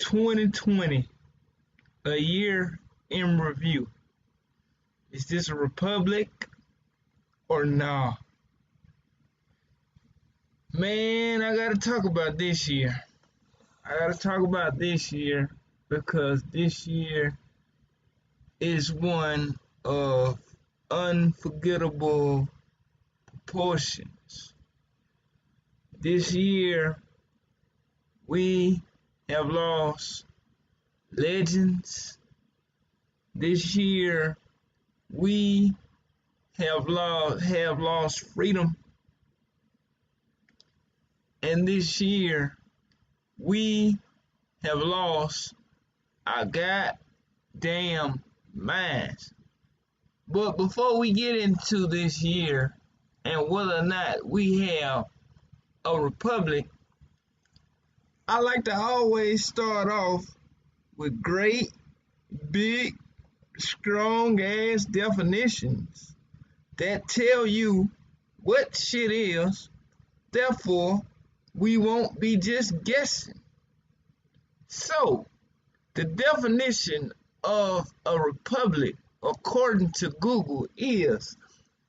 2020, a year in review. Is this a republic or nah? Man, I gotta talk about this year. I gotta talk about this year because this year is one of unforgettable proportions. This year, we have lost legends. This year, we have lost freedom. And this year, we have lost our goddamn minds. But before we get into this year and whether or not we have a republic, I like to always start off with great, big, strong ass definitions that tell you what shit is. Therefore, we won't be just guessing. So, the definition of a republic, according to Google, is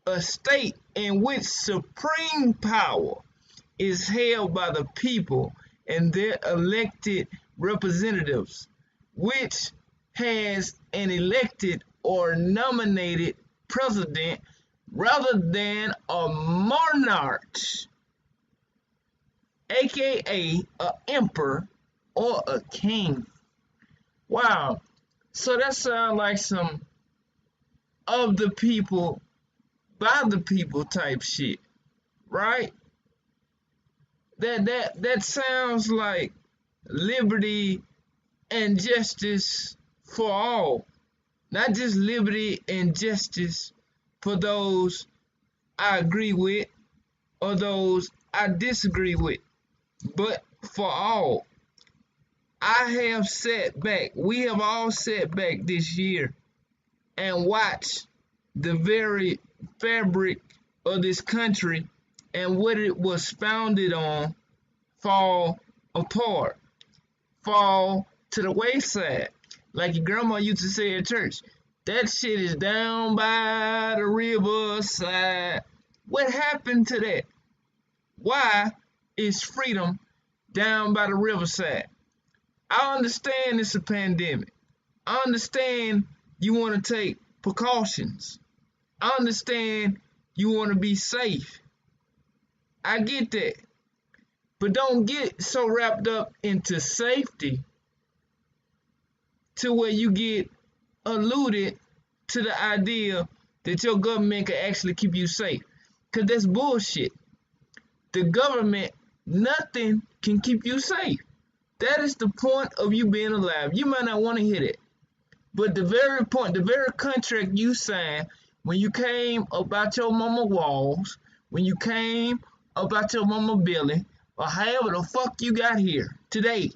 a state in which supreme power is held by the people and their elected representatives, which has an elected or nominated president rather than a monarch, aka an emperor or a king. Wow. So that sounds like some of the people, by the people type shit, right? That sounds like liberty and justice for all. Not just liberty and justice for those I agree with or those I disagree with, but for all. I have sat back, we have all sat back this year and watched the very fabric of this country and what it was founded on fall apart, fall to the wayside. Like your grandma used to say at church, that shit is down by the riverside. What happened to that? Why is freedom down by the riverside? I understand it's a pandemic. I understand you want to take precautions. I understand you want to be safe. I get that. But don't get so wrapped up into safety to where you get alluded to the idea that your government can actually keep you safe. Because that's bullshit. The government, nothing can keep you safe. That is the point of you being alive. You might not want to hear it. But the very point, the very contract you signed when you came about your mama walls, when you came about your mama belly, or however the fuck you got here today,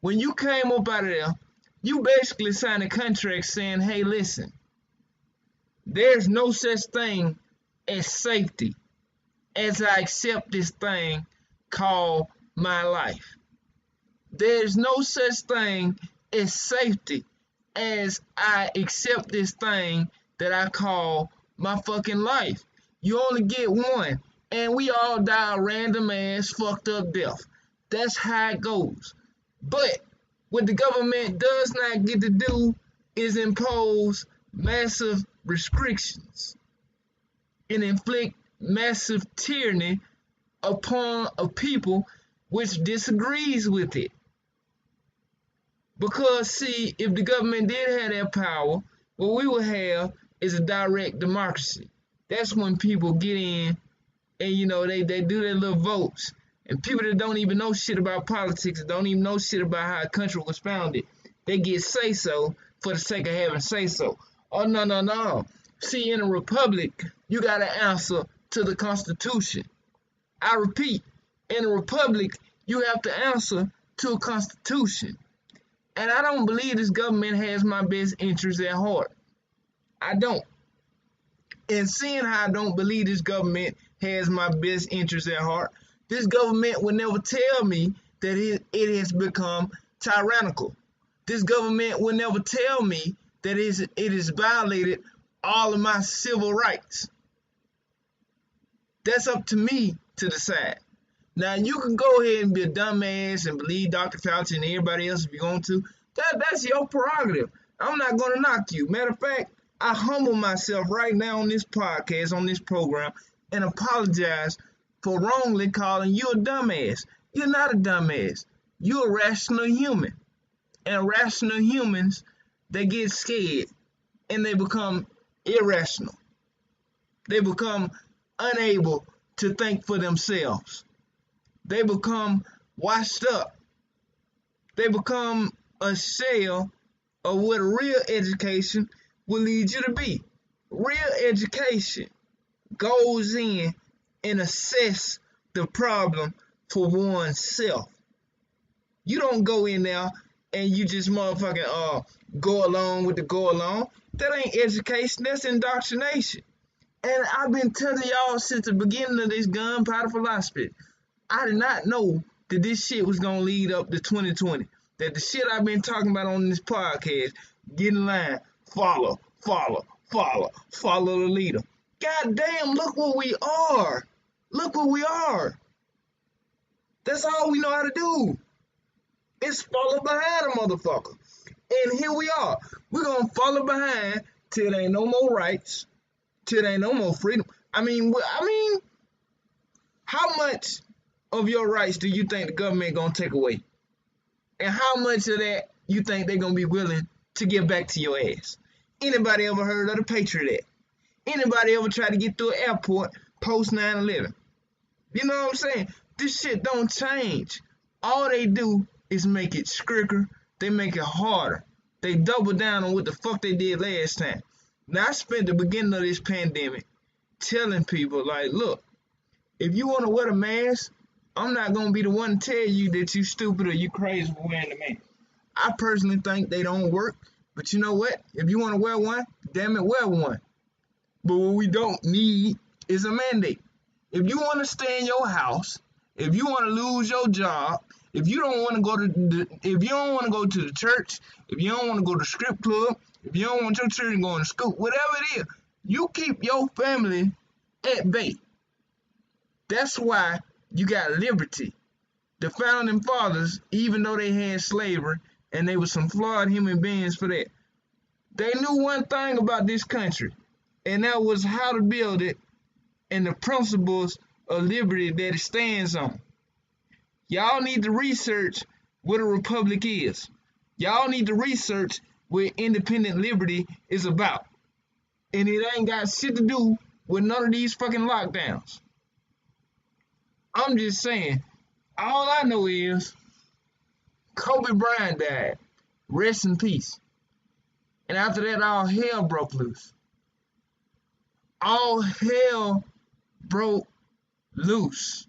when you came up out of there, you basically signed a contract saying, hey, listen, there's no such thing as safety as I accept this thing called my life. There's no such thing as safety as I accept this thing that I call my fucking life. You only get one, and we all die a random ass fucked up death. That's how it goes. But what the government does not get to do is impose massive restrictions and inflict massive tyranny upon a people which disagrees with it. Because, see, if the government did have that power, what we would have is a direct democracy. That's when people get in and, you know, they do their little votes. And people that don't even know shit about politics, don't even know shit about how a country was founded, they get say-so for the sake of having say-so. Oh, no. See, in a republic, you got to answer to the Constitution. I repeat, in a republic, you have to answer to a Constitution. And I don't believe this government has my best interests at heart. I don't. And seeing how I don't believe this government has my best interests at heart, this government will never tell me that it has become tyrannical. This government will never tell me that it has violated all of my civil rights. That's up to me to decide. Now, you can go ahead and be a dumbass and believe Dr. Fauci and everybody else if you're going to. That's your prerogative. I'm not going to knock you. Matter of fact, I humble myself right now on this podcast, on this program, and apologize for wrongly calling you a dumbass. You're not a dumbass. You're a rational human. And rational humans, they get scared and they become irrational. They become unable to think for themselves. They become washed up. They become a shell of what real education will lead you to be. Real education goes in and assess the problem for oneself. You don't go in there and you just motherfucking go along with the go along. That ain't education, that's indoctrination. And I've been telling y'all since the beginning of this gunpowder philosophy, I did not know that this shit was gonna lead up to 2020. That the shit I've been talking about on this podcast, get in line, follow the leader. God damn, look what we are. Look what we are. That's all we know how to do. It's follow behind a motherfucker. And here we are. We're gonna follow behind till there ain't no more rights, till there ain't no more freedom. I mean, how much of your rights do you think the government gonna take away? And how much of that you think they're gonna be willing to give back to your ass? Anybody ever heard of the Patriot Act? Anybody ever tried to get through an airport post 9/11? You know what I'm saying? This shit don't change. All they do is make it stricter. They make it harder. They double down on what the fuck they did last time. Now, I spent the beginning of this pandemic telling people, like, look, if you want to wear a mask, I'm not going to be the one to tell you that you stupid or you crazy for wearing the mask. I personally think they don't work, but you know what? If you want to wear one, damn it, wear one. But what we don't need is a mandate. If you want to stay in your house, if you want to lose your job, if you don't want to go to the church, if you don't want to go to the strip club, if you don't want your children going to school, whatever it is, you keep your family at bay. That's why you got liberty. The founding fathers, even though they had slavery and they were some flawed human beings for that, they knew one thing about this country, and that was how to build it and the principles of liberty that it stands on. Y'all need to research what a republic is. Y'all need to research what independent liberty is about. And it ain't got shit to do with none of these fucking lockdowns. I'm just saying, all I know is Kobe Bryant died. Rest in peace. And after that, all hell broke loose. All hell broke loose.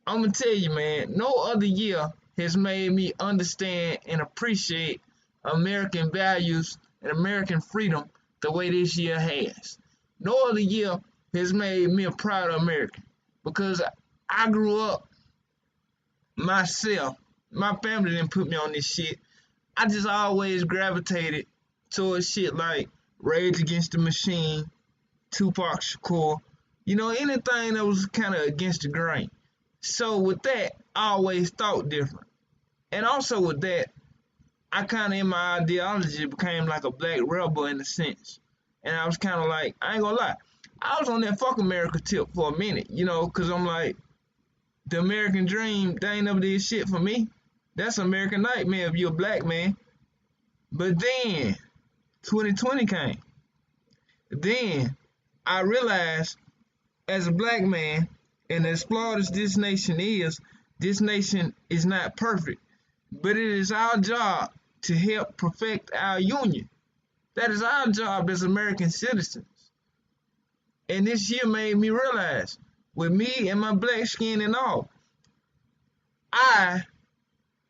I'm going to tell you, man, no other year has made me understand and appreciate American values and American freedom the way this year has. No other year has made me a proud American, because I grew up myself. My family didn't put me on this shit. I just always gravitated towards shit like Rage Against the Machine, Tupac Shakur, anything that was kind of against the grain. So with that, I always thought different. And also with that, I kind of in my ideology became like a black rebel in a sense. And I was kind of like, I ain't gonna lie, I was on that fuck America tip for a minute, because I'm like, the American dream, they ain't never did shit for me. That's an American nightmare if you're a black man. But then, 2020 came. Then, I realized, as a black man, and as flawed as this nation is not perfect. But it is our job to help perfect our union. That is our job as American citizens. And this year made me realize, with me and my black skin and all, I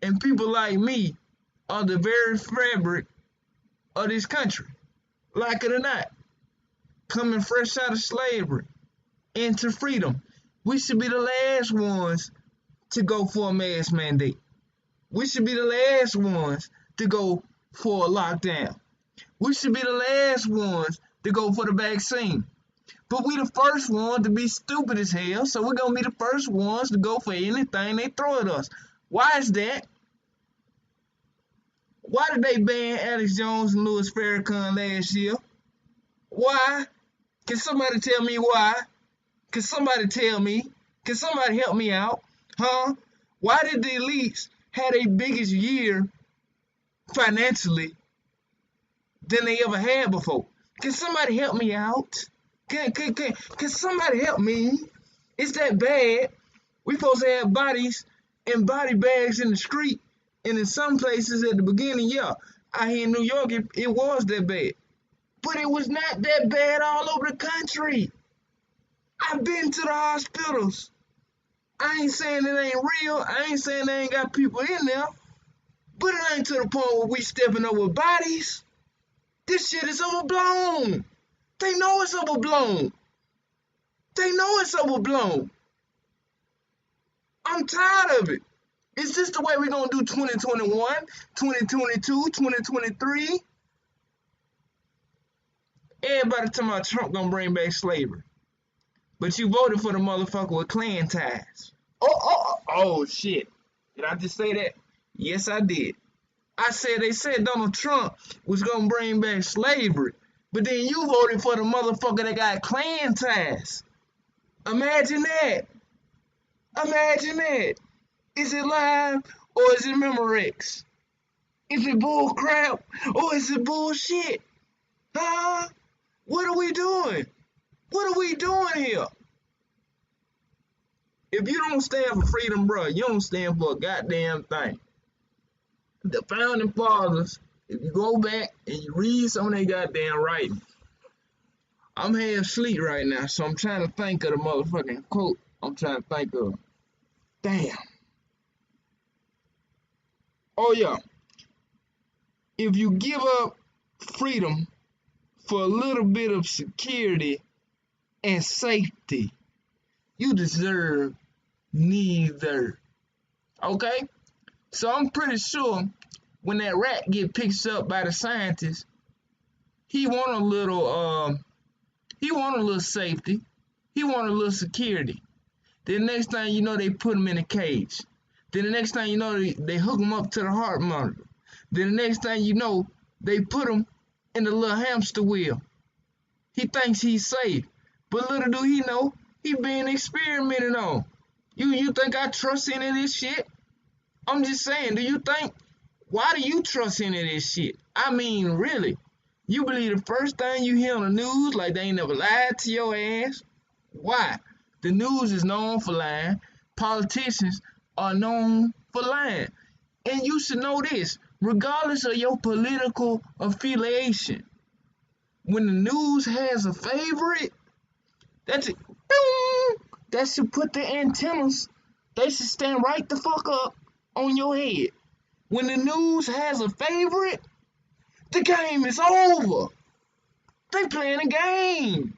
and people like me are the very fabric of this country. Like it or not, coming fresh out of slavery into freedom, we should be the last ones to go for a mask mandate. We should be the last ones to go for a lockdown. We should be the last ones to go for the vaccine. But we the first ones to be stupid as hell, so we're gonna be the first ones to go for anything they throw at us. Why is that? Why did they ban Alex Jones and Louis Farrakhan last year? Why? Can somebody tell me why? Can somebody tell me? Can somebody help me out? Huh? Why did the elites have their biggest year financially than they ever had before? Can somebody help me out? Can somebody help me? It's that bad. We supposed to have bodies in body bags in the street, and in some places at the beginning, yeah, out here in New York, it was that bad. But it was not that bad all over the country. I've been to the hospitals. I ain't saying it ain't real. I ain't saying they ain't got people in there. But it ain't to the point where we stepping over bodies. This shit is overblown. They know it's overblown. They know it's overblown. I'm tired of it. Is this the way we're going to do 2021, 2022, 2023? Everybody talking about Trump going to bring back slavery. But you voted for the motherfucker with Klan ties. Oh, shit. Did I just say that? Yes, I did. I said they said Donald Trump was going to bring back slavery. But then you voted for the motherfucker that got Klan ties. Imagine that. Imagine that. Is it live or is it Memorex? Is it bull crap or is it bullshit? Huh? What are we doing? What are we doing here? If you don't stand for freedom, bro, you don't stand for a goddamn thing. The founding fathers, if you go back and you read some of their goddamn writing, I'm half asleep right now, so I'm trying to think of the motherfucking quote I'm trying to think of. Damn. Oh, yeah. If you give up freedom for a little bit of security and safety, you deserve neither. Okay? So I'm pretty sure when that rat get picked up by the scientists, he want a little safety. He want a little security. Then the next thing you know, they put him in a cage. Then the next thing you know, they hook him up to the heart monitor. Then the next thing you know, they put him in the little hamster wheel. He thinks he's safe. But little do he know, he being experimented on. You think I trust any of this shit? I'm just saying, why do you trust any of this shit? I mean, really. You believe the first thing you hear on the news like they ain't never lied to your ass? Why? The news is known for lying. Politicians are known for lying. And you should know this, regardless of your political affiliation. When the news has a favorite, that should put the antennas, they should stand right the fuck up on your head. When the news has a favorite, the game is over. They playing a game.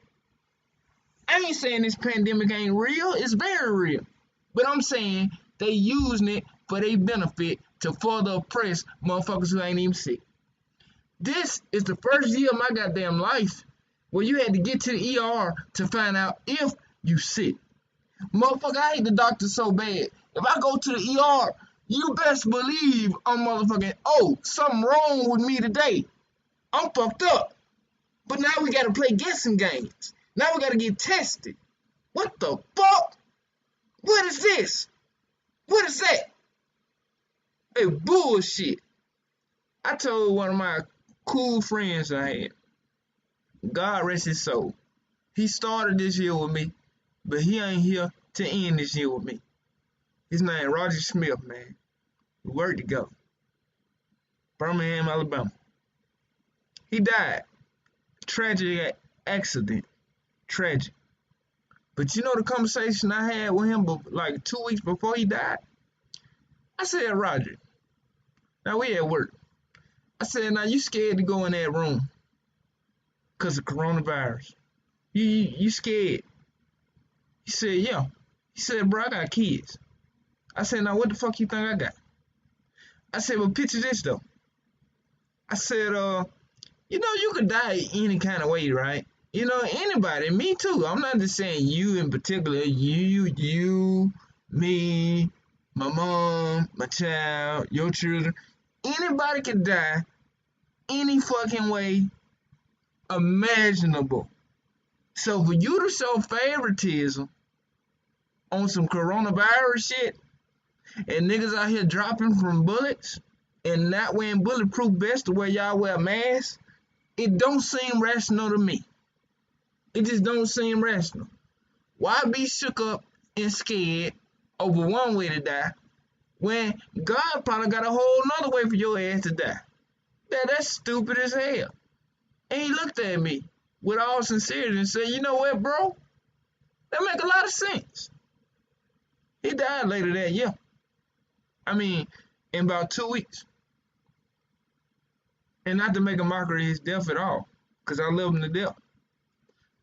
I ain't saying this pandemic ain't real. It's very real. But I'm saying they using it for their benefit to further oppress motherfuckers who ain't even sick. This is the first year of my goddamn life where you had to get to the ER to find out if you sick. Motherfucker, I hate the doctor so bad. If I go to the ER, you best believe I'm motherfucking, something wrong with me today. I'm fucked up. But now we gotta play guessing games. Now we gotta get tested. What the fuck? What is this? What is that? Hey, bullshit. I told one of my cool friends I had, God rest his soul, he started this year with me, but he ain't here to end this year with me. His name Roger Smith, man. We worked together. Birmingham, Alabama. He died. Tragic accident. Tragic. But you know the conversation I had with him like 2 weeks before he died? I said, Roger, now we at work. I said, now you scared to go in that room because of coronavirus. You scared. He said, yeah. He said, bro, I got kids. I said, now what the fuck you think I got? I said, well, picture this though. I said, you could die any kind of way, right? Anybody, me too. I'm not just saying you in particular. You, me, my mom, my child, your children. Anybody could die any fucking way imaginable. So for you to show favoritism on some coronavirus shit and niggas out here dropping from bullets and not wearing bulletproof vests the way y'all wear masks, it don't seem rational to me. It just don't seem rational. Why be shook up and scared over one way to die when God probably got a whole nother way for your ass to die? That's stupid as hell. And he looked at me with all sincerity and said, you know what, bro? That make a lot of sense. He died later that year. I mean, in about 2 weeks. And not to make a mockery of his death at all, because I love him to death.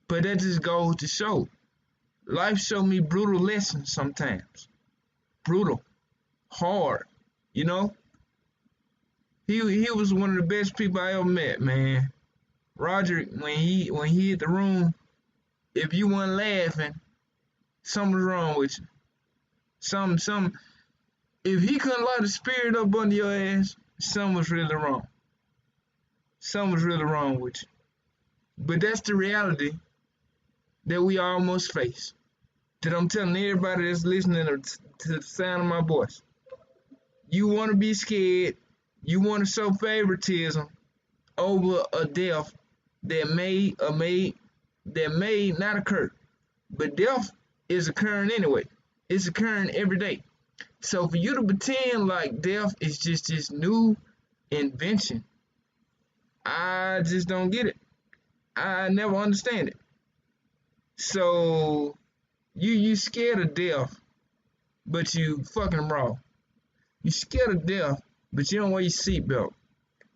But that just goes to show. Life showed me brutal lessons sometimes. Brutal. Hard. He was one of the best people I ever met, man. Roger, when he hit the room, if you weren't laughing, something was wrong with you. If he couldn't light the spirit up under your ass, something was really wrong. Something was really wrong with you. But that's the reality that we almost face. That I'm telling everybody that's listening to the sound of my voice. You want to be scared. You want to show favoritism over a death that may not occur. But death is occurring anyway. It's occurring every day. So for you to pretend like death is just this new invention, I just don't get it. I never understand it. So you scared of death, but you fucking raw. You scared of death, but you don't wear your seatbelt.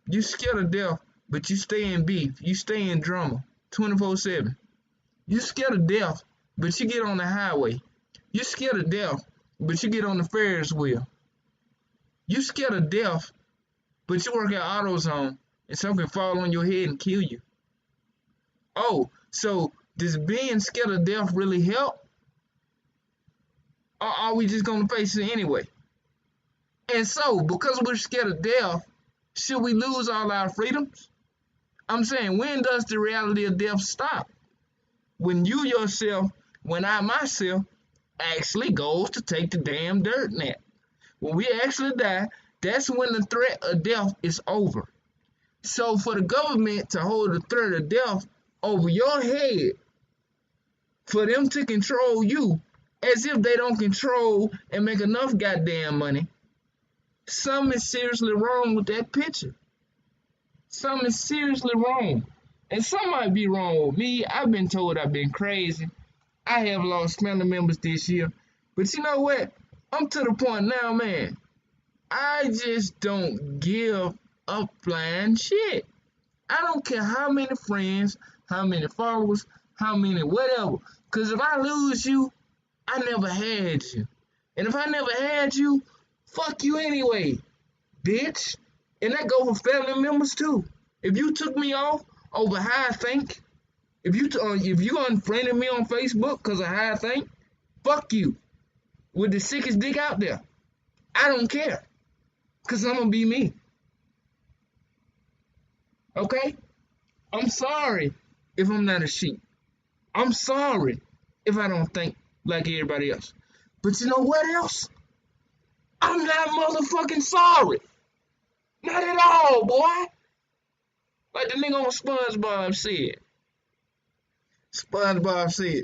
You scared of death, but you stay in beef. You stay in drama 24/7. You scared of death, but you get on the highway. You scared of death, but you get on the Ferris wheel. You scared of death, but you work at AutoZone and something can fall on your head and kill you. Oh, so does being scared of death really help? Or are we just going to face it anyway? And so, because we're scared of death, should we lose all our freedoms? I'm saying, when does the reality of death stop? When you yourself, when I myself, actually goes to take the damn dirt nap. When we actually die, that's when the threat of death is over. So for the government to hold the threat of death over your head, for them to control you, as if they don't control and make enough goddamn money, something is seriously wrong with that picture. Something is seriously wrong. And some might be wrong with me. I've been told I've been crazy. I have lost family members this year. But you know what? I'm to the point now, man. I just don't give a flying shit. I don't care how many friends, how many followers, how many whatever. Because if I lose you, I never had you. And if I never had you, fuck you anyway, bitch. And that go for family members too. If you took me off over how I think, if you unfriended me on Facebook because of how I think, fuck you. With the sickest dick out there. I don't care. Because I'm going to be me. Okay? I'm sorry if I'm not a sheep. I'm sorry if I don't think like everybody else. But you know what else? I'm not motherfucking sorry. Not at all, boy. Like the nigga on SpongeBob said. SpongeBob said,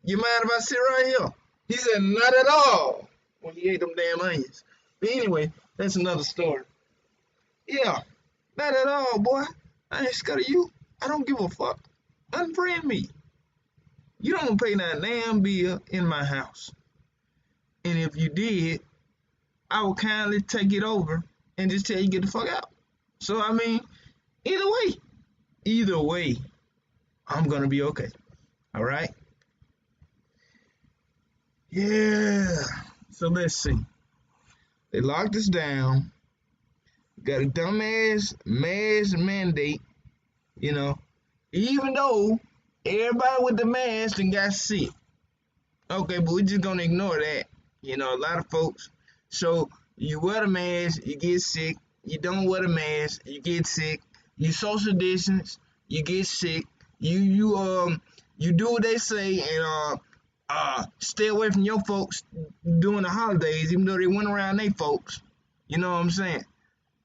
you mind if I sit right here? He said, not at all. When he ate them damn onions. But anyway, that's another story. Yeah, not at all, boy. I ain't scared of you. I don't give a fuck. Unfriend me. You don't pay that damn bill in my house. And if you did, I would kindly take it over and just tell you get the fuck out. So, I mean, either way, I'm gonna be okay. All right? Yeah. So let's see. They locked us down. got a dumbass mask mandate, you know, even though everybody with the mask and got sick. Okay, but we're just gonna ignore that. You know, a lot of folks. So you wear the mask, you get sick. You don't wear the mask, you get sick. You social distance, you get sick. You do what they say and stay away from your folks during the holidays, even though they went around they folks. You know what I'm saying?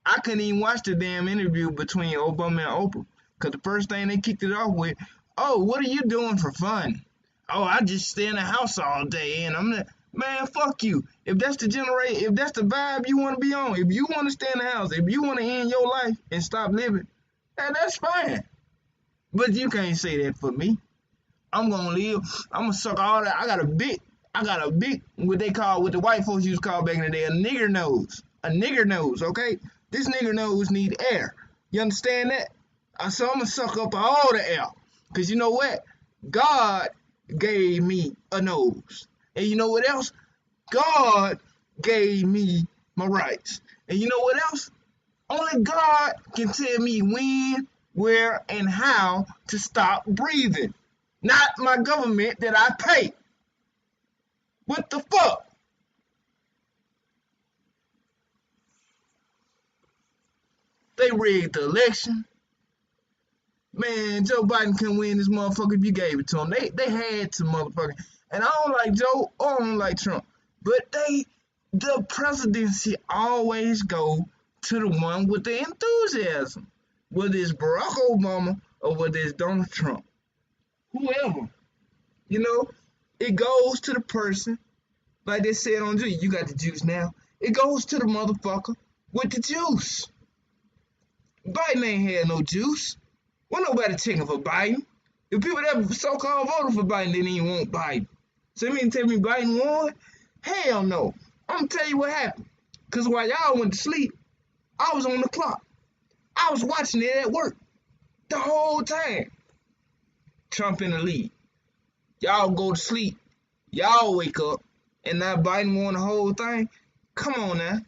I couldn't even watch the damn interview between Obama and Oprah, cause the first thing they kicked it off with, "Oh, what are you doing for fun?" "Oh, I just stay in the house all day," and I'm like, man, fuck you. If that's the vibe you want to be on, if you want to stay in the house, if you want to end your life and stop living, that's fine. But you can't say that for me. I'm gonna live. I'm gonna suck all that. I got a big, what the white folks used to call back in the day, a nigger nose. A nigger nose, okay? This nigger nose need air. You understand that? So I'm gonna suck up all the air. Cause you know what? God gave me a nose. And you know what else? God gave me my rights. And you know what else? Only God can tell me when, where, and how to stop breathing. Not my government that I pay. What the fuck? They rigged the election. Man, Joe Biden couldn't win this motherfucker if you gave it to him. They had to, motherfucker. And I don't like Joe or I don't like Trump. But the presidency always go to the one with the enthusiasm. Whether it's Barack Obama or whether it's Donald Trump. Whoever. You know, it goes to the person, like they said on Juice, you got the juice now. It goes to the motherfucker with the juice. Biden ain't had no juice. Wasn't nobody checking for Biden. The people that so-called voted for Biden didn't even want Biden. So you mean to tell me Biden won? Hell no. I'm gonna tell you what happened. Cause while y'all went to sleep, I was on the clock. I was watching it at work the whole time. Trump in the lead. Y'all go to sleep. Y'all wake up. And now Biden won the whole thing. Come on now.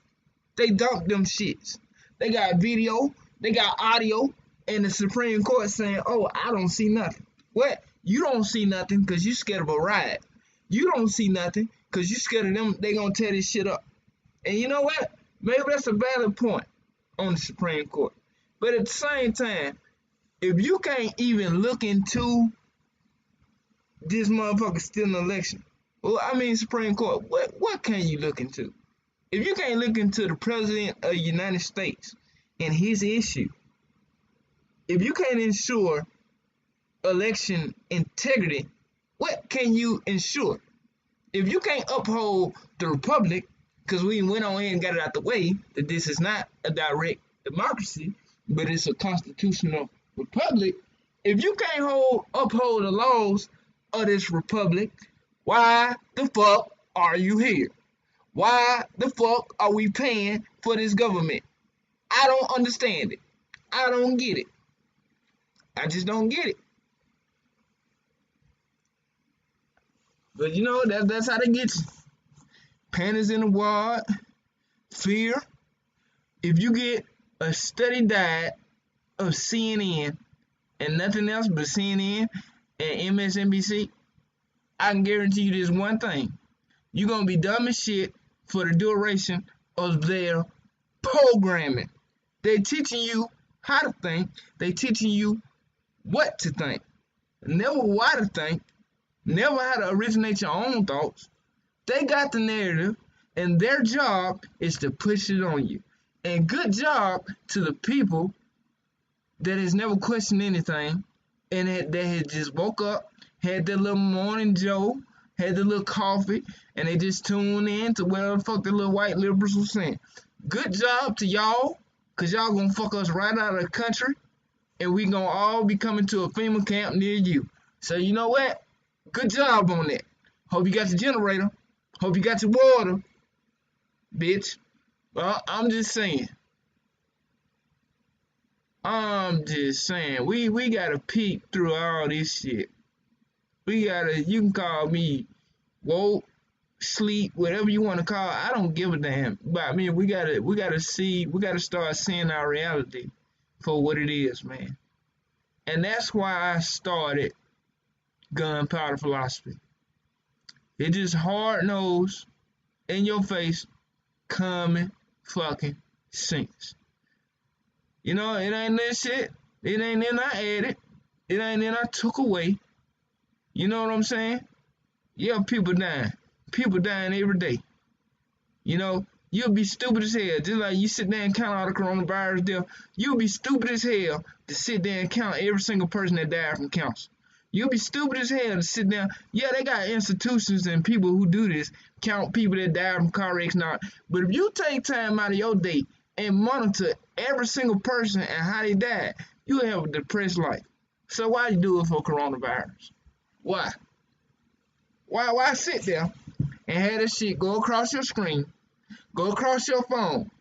They dumped them shits. They got video. They got audio. And the Supreme Court saying, oh, I don't see nothing. What? You don't see nothing because you scared of a riot. You don't see nothing because you scared of them. They gonna tear this shit up. And you know what? Maybe that's a valid point on the Supreme Court. But at the same time, if you can't even look into this motherfucker still in the election, well, I mean Supreme Court, what can you look into? If you can't look into the President of the United States and his issue, if you can't ensure election integrity, what can you ensure? If you can't uphold the republic, because we went on in and got it out the way, that this is not a direct democracy, but it's a constitutional republic. If you can't uphold the laws of this republic, why the fuck are you here? Why the fuck are we paying for this government? I don't understand it. I don't get it. I just don't get it. But you know, that's how they get you. Panics in the ward, fear. If you get a steady diet of CNN and nothing else but CNN and MSNBC, I can guarantee you this one thing. You're going to be dumb as shit for the duration of their programming. They're teaching you how to think. They're teaching you what to think. Never why to think. Never how to originate your own thoughts. They got the narrative, and their job is to push it on you. And good job to the people that has never questioned anything, and that had just woke up, had their little morning Joe, had their little coffee, and they just tuned in to whatever the fuck the little white liberals were saying. Good job to y'all, because y'all gonna fuck us right out of the country, and we gonna all be coming to a FEMA camp near you. So you know what? Good job on that. Hope you got your generator. Hope you got your water, bitch. Well, I'm just saying. We gotta peek through all this shit. You can call me woke, sleep, whatever you want to call it. I don't give a damn. But I mean, we gotta start seeing our reality for what it is, man. And that's why I started gunpowder philosophy. It just hard nosed, in your face, common fucking sense. You know, it ain't that shit. It ain't in I added. It ain't in I took away. You know what I'm saying? Yeah, people dying. People dying every day. You know, you'll be stupid as hell. Just like you sit there and count all the coronavirus death, you'll be stupid as hell to sit there and count every single person that died from cancer. You'll be stupid as hell to sit down. Yeah, they got institutions and people who do this, count people that died from car wrecks now. But if you take time out of your day and monitor every single person and how they died, you'll have a depressed life. So why you do it for coronavirus? Why? Why sit there and have this shit go across your screen, go across your phone?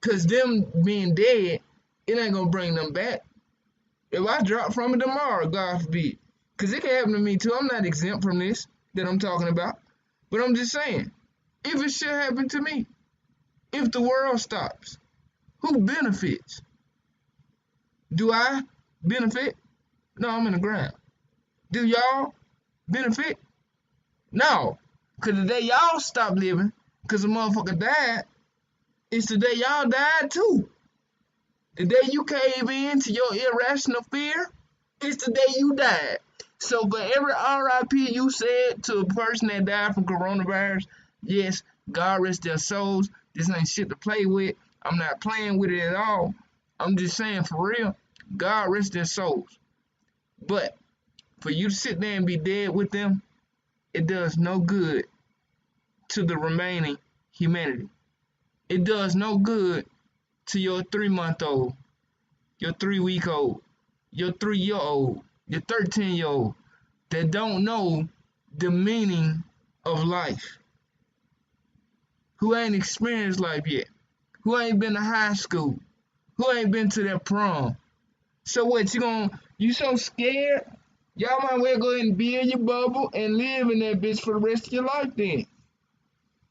Cause them being dead, it ain't gonna bring them back. If I drop from it tomorrow, God forbid, cause it can happen to me too. I'm not exempt from this that I'm talking about. But I'm just saying, if it should happen to me, if the world stops, who benefits? Do I benefit? No, I'm in the ground. Do y'all benefit? No. Cause the day y'all stop living, cause a motherfucker died, it's the day y'all died too. The day you cave in to your irrational fear, it's the day you died. So for every RIP you said to a person that died from coronavirus, yes, God rest their souls. This ain't shit to play with. I'm not playing with it at all. I'm just saying for real, God rest their souls. But for you to sit there and be dead with them, it does no good to the remaining humanity. It does no good to your 3-month-old, your 3-week-old, your 3-year-old, your 13-year-old that don't know the meaning of life, who ain't experienced life yet, who ain't been to high school, who ain't been to their prom. So what, you so scared? Y'all might well go ahead and be in your bubble and live in that bitch for the rest of your life then.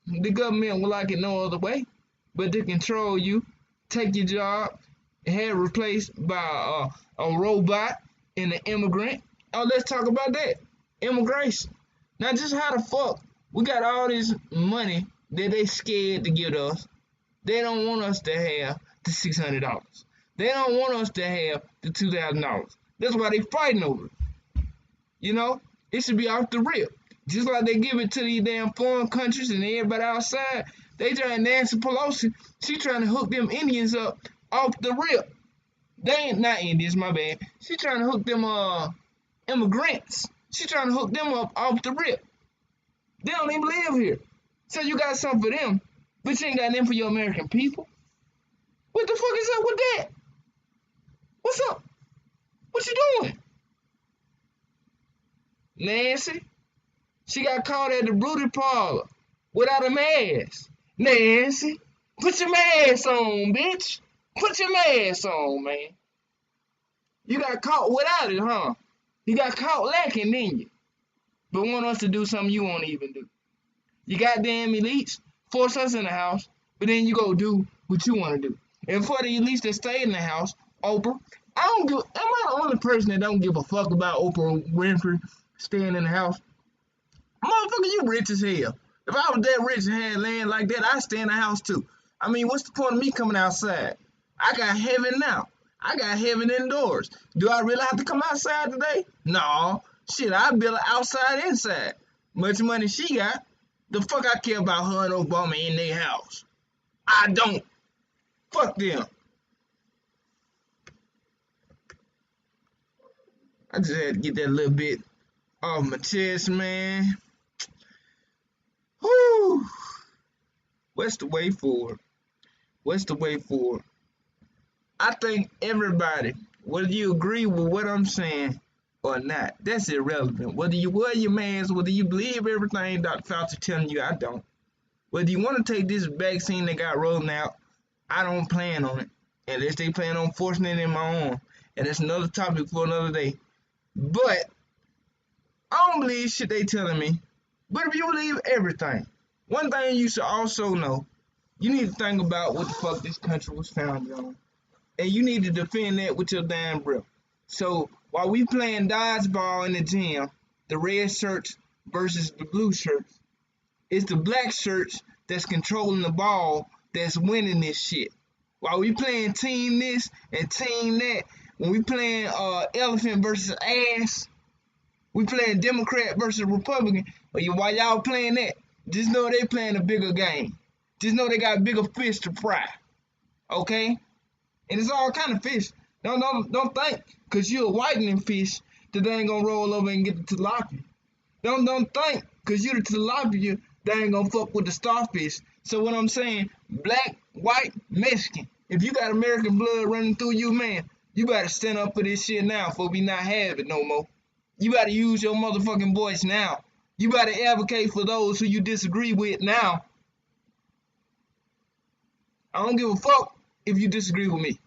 The government will like it no other way but to control you, take your job, and have it replaced by a robot and an immigrant. Oh, let's talk about that. Immigration. Now, just how the fuck we got all this money that they scared to give us. They don't want us to have the $600. They don't want us to have the $2,000. That's why they fighting over it. You know, it should be off the rip. Just like they give it to these damn foreign countries and everybody outside. They trying Nancy Pelosi, she trying to hook them Indians up off the rip. They ain't not Indians, my bad. She trying to hook them immigrants. She trying to hook them up off the rip. They don't even live here. So you got something for them, but you ain't got nothing for your American people. What the fuck is up with that? What's up? What you doing? Nancy, she got caught at the beauty parlor without a mask. Nancy, put your mask on, bitch. Put your mask on, man. You got caught without it, huh? You got caught lacking, didn't you? But want us to do something you won't even do. You goddamn elites force us in the house, but then you go do what you want to do. And for the elites that stay in the house, Oprah, am I the only person that don't give a fuck about Oprah Winfrey staying in the house? Motherfucker, you rich as hell. If I was that rich and had land like that, I'd stay in the house too. I mean, what's the point of me coming outside? I got heaven now. I got heaven indoors. Do I really have to come outside today? No. Shit, I build an outside inside. Much money she got. The fuck I care about her and Obama in their house? I don't. Fuck them. I just had to get that little bit off my chest, man. Whew. What's the way forward? What's the way forward? I think everybody, whether you agree with what I'm saying or not, that's irrelevant. Whether you wear your mask, whether you believe everything Dr. Fauci telling you, I don't. Whether you want to take this vaccine that got rolling out, I don't plan on it. Unless they plan on forcing it in my arm. And that's another topic for another day. But I don't believe shit they telling me. But if you believe everything, one thing you should also know, you need to think about what the fuck this country was founded on. And you need to defend that with your damn breath. So while we playing dodgeball in the gym, the red shirts versus the blue shirts, it's the black shirts that's controlling the ball that's winning this shit. While we playing team this and team that, when we playing elephant versus ass, we playing Democrat versus Republican. While y'all playing that, just know they playing a bigger game. Just know they got bigger fish to fry. Okay? And it's all kind of fish. Don't think because you're a whitening fish that they ain't gonna roll over and get the tilapia. Don't think because you're the tilapia they ain't gonna fuck with the starfish. So what I'm saying, black, white, Mexican. If you got American blood running through you, man, you better stand up for this shit now before we not have it no more. You better use your motherfucking voice now. You better advocate for those who you disagree with now. I don't give a fuck if you disagree with me.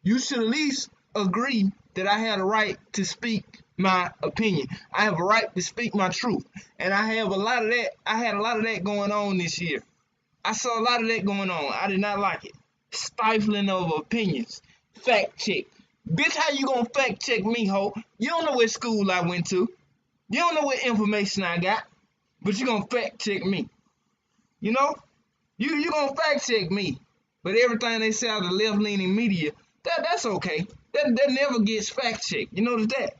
You should at least agree that I had a right to speak my opinion. I have a right to speak my truth. And I have a lot of that. I had a lot of that going on this year. I saw a lot of that going on. I did not like it. Stifling of opinions. Fact check. Bitch, how you gonna fact check me, ho? You don't know what school I went to. You don't know what information I got. But you gonna fact check me. You know? You gonna fact check me. But everything they say out of the left-leaning media, that's okay. That never gets fact checked. You notice that?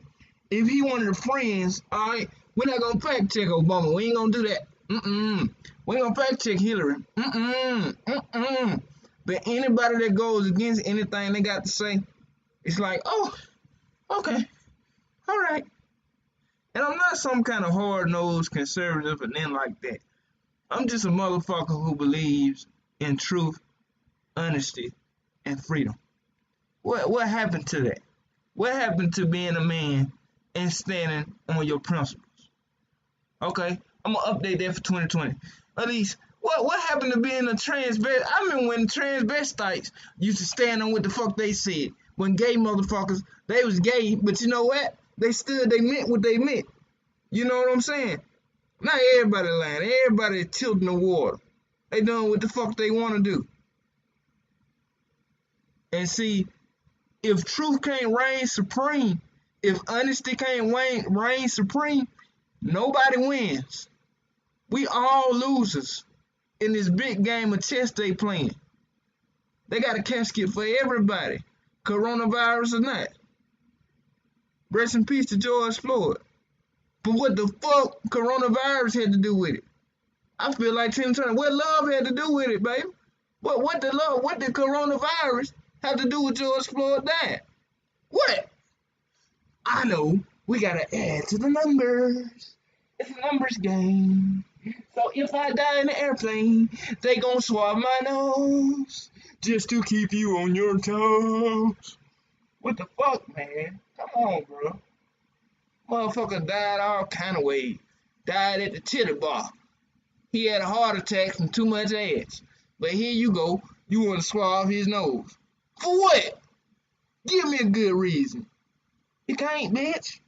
If he one of the friends, all right, we're not gonna fact check Obama. We ain't gonna do that. We ain't gonna fact check Hillary. But anybody that goes against anything they got to say, it's like, oh, okay, all right. And I'm not some kind of hard-nosed conservative and then like that. I'm just a motherfucker who believes in truth, honesty, and freedom. What happened to that? What happened to being a man and standing on your principles? Okay, I'm gonna update that for 2020. At least, what happened to being a transvestite? I remember when transvestites used to stand on what the fuck they said. When gay motherfuckers, they was gay, but you know what? They meant what they meant. You know what I'm saying? Not everybody lying. Everybody tilting the water. They doing what the fuck they want to do. And see, if truth can't reign supreme, if honesty can't reign supreme, nobody wins. We all losers in this big game of chess they playing. They got a casket for everybody, coronavirus or not. Rest in peace to George Floyd. But what the fuck coronavirus had to do with it? I feel like Tim Turner. What love had to do with it, baby? What did coronavirus have to do with George Floyd dying? What? I know. We gotta add to the numbers. It's a numbers game. So if I die in the airplane, they gon' swab my nose just to keep you on your toes. What the fuck, man? Come on, bro. Motherfucker died all kind of ways. Died at the titty bar. He had a heart attack from too much ass. But here you go. You want to swab his nose. For what? Give me a good reason. You can't, bitch.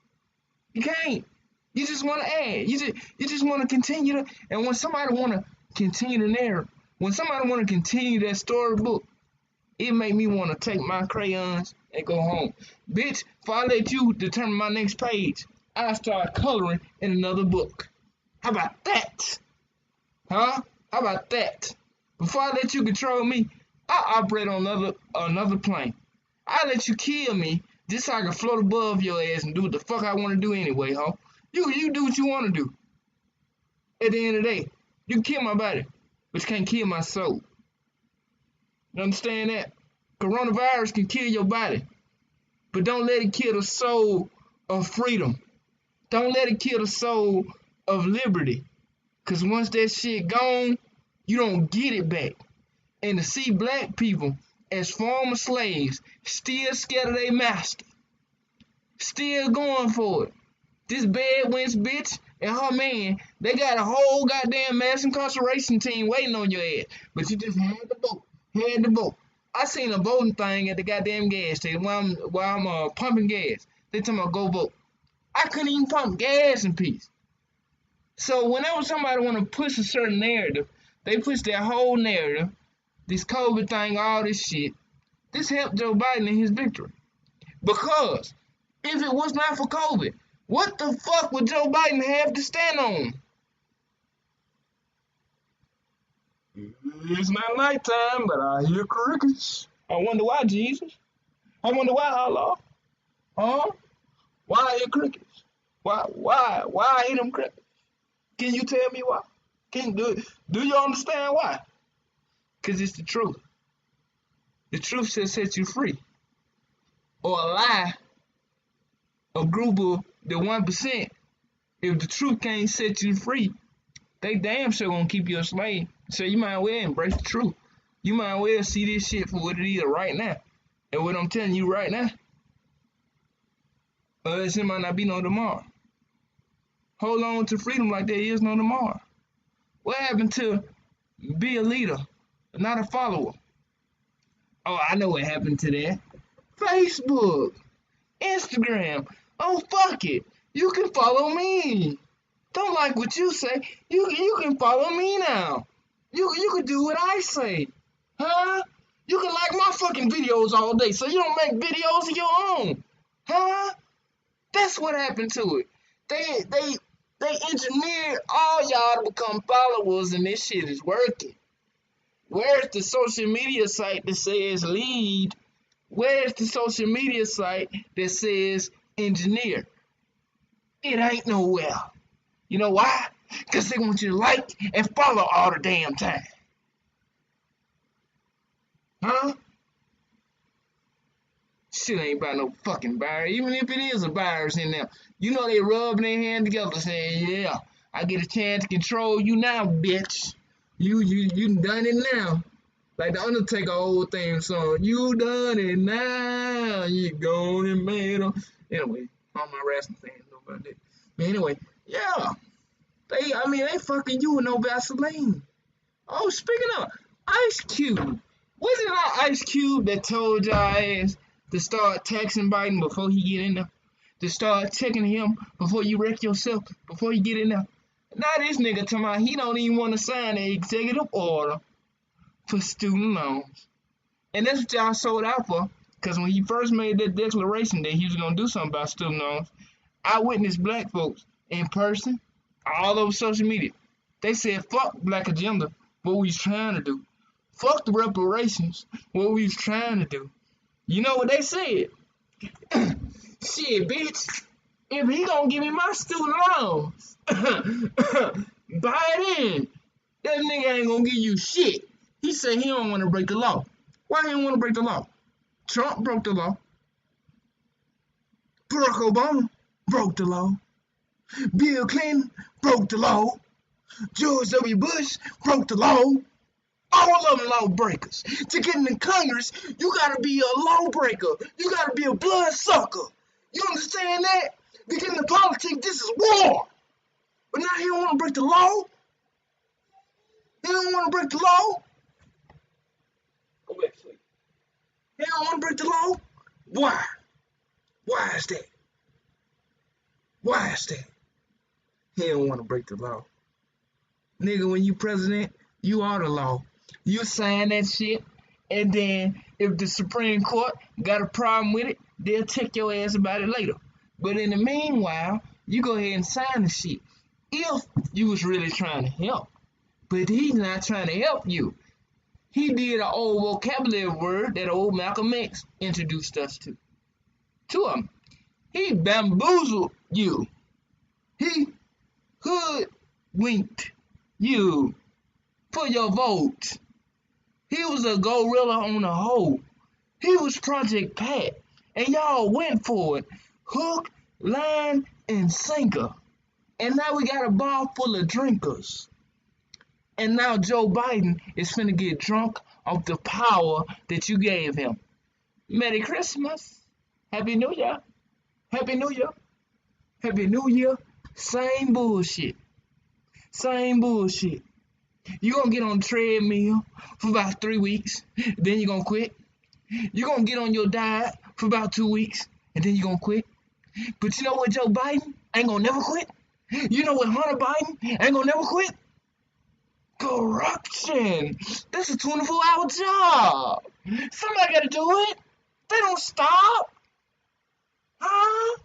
You can't. You just want to add. You just want to continue to. And when somebody want to continue the narrative, when somebody want to continue that storybook, it make me want to take my crayons and go home. Bitch, if I let you determine my next page, I start coloring in another book. How about that? Huh? How about that? Before I let you control me, I operate on another plane. I let you kill me just so I can float above your ass and do what the fuck I want to do anyway, ho. You do what you want to do. At the end of the day, you can kill my body, but you can't kill my soul. You understand that? Coronavirus can kill your body, but don't let it kill the soul of freedom. Don't let it kill the soul of liberty. Because once that shit gone, you don't get it back. And to see black people as former slaves still scared of their master, still going for it. This bad wench bitch and her man, they got a whole goddamn mass incarceration team waiting on your ass. But you just had to vote. I seen a voting thing at the goddamn gas station while I'm pumping gas. They tell me go vote. I couldn't even pump gas in peace. So whenever somebody want to push a certain narrative, they push their whole narrative, this COVID thing, all this shit. This helped Joe Biden in his victory. Because if it was not for COVID, what the fuck would Joe Biden have to stand on? It's not nighttime, but I hear crickets. I wonder why, Jesus. I wonder why, Allah. Huh? Why I hear crickets? Why I hear them crickets? Can you tell me why? Do you understand why? Because it's the truth. The truth shall set you free. Or a lie, a group of the 1%, if the truth can't set you free, they damn sure gonna keep you a slave. So you might well embrace the truth. You might well see this shit for what it is right now. And what I'm telling you right now, it might not be no tomorrow. Hold on to freedom like there is no tomorrow. What happened to be a leader, not a follower? Oh, I know what happened to that. Facebook, Instagram. Oh, fuck it. You can follow me. Don't like what you say. You can follow me now. You can do what I say. Huh? You can like my fucking videos all day, so you don't make videos of your own. Huh? That's what happened to it. They engineered all y'all to become followers, and this shit is working. Where's the social media site that says lead? Where's the social media site that says engineer? It ain't nowhere. You know why? Because they want you to like and follow all the damn time. Huh? Shit ain't about no fucking virus. Even if it is a virus in there. You know they rubbing their hand together saying, yeah, I get a chance to control you now, bitch. You done it now. Like the Undertaker old theme song. You done it now. You gone and made them. Anyway, all my wrestling fans know about that. But anyway, yeah. They fucking you with no Vaseline. Oh, speaking of Ice Cube. Wasn't it Ice Cube that told y'all ass to start texting Biden before he get in there? To start checking him before you wreck yourself, before you get in there? Now this nigga talking about he don't even want to sign an executive order for student loans. And that's what y'all sold out for. Because when he first made that declaration that he was going to do something about student loans, I witnessed black folks in person, all over social media. They said, fuck black agenda, what we was trying to do. Fuck the reparations, what we was trying to do. You know what they said? Shit, bitch. If he gonna give me my student loans, buy it in. That nigga ain't gonna give you shit. He said he don't want to break the law. Why he don't want to break the law? Trump broke the law. Barack Obama broke the law. Bill Clinton broke the law. George W. Bush broke the law. All of them lawbreakers. To get in the Congress, you gotta be a lawbreaker. You gotta be a bloodsucker. You understand that? To get into politics, this is war. But now he don't want to break the law. He don't want to break the law. Go back to sleep. He don't want to break the law. Why? Why is that? Why is that? He don't want to break the law. Nigga, when you president, you are the law. You sign that shit, and then if the Supreme Court got a problem with it, they'll check your ass about it later. But in the meanwhile, you go ahead and sign the shit. If you was really trying to help. But he's not trying to help you. He did an old vocabulary word that old Malcolm X introduced us to. To him. He bamboozled you. He hoodwinked you for your vote. He was a gorilla on a hoe. He was Project Pat. And y'all went for it. Hook, line, and sinker. And now we got a bar full of drinkers. And now Joe Biden is finna get drunk off the power that you gave him. Merry Christmas. Happy New Year. Happy New Year. Happy New Year. Same bullshit. Same bullshit. You gonna get on the treadmill for about 3 weeks, then you gonna quit. You gonna get on your diet for about 2 weeks, and then you gonna quit. But you know what, Joe Biden ain't gonna never quit? You know what Hunter Biden ain't gonna never quit? Corruption. That's a 24-hour job. Somebody gotta do it. They don't stop. Huh?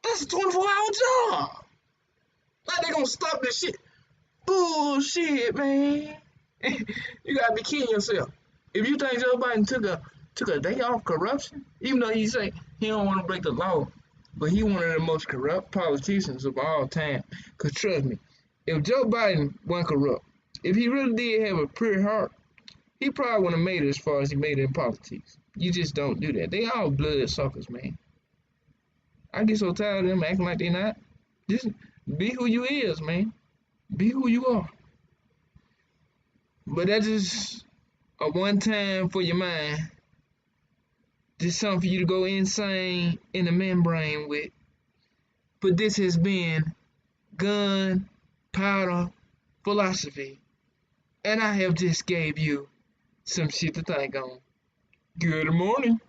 That's a 24-hour job. Like they gonna stop this shit. Bullshit, man. You gotta be kidding yourself. If you think Joe Biden took a day off corruption, even though he say he don't want to break the law, but he one of the most corrupt politicians of all time. Cause trust me, if Joe Biden wasn't corrupt, if he really did have a pure heart, he probably wouldn't have made it as far as he made it in politics. You just don't do that. They all blood suckers, man. I get so tired of them acting like they not. Just be who you is, man. Be who you are. But that's just a one time for your mind. Just something for you to go insane in the membrane with. But this has been Gun Powder Philosophy. And I have just gave you some shit to think on. Good morning.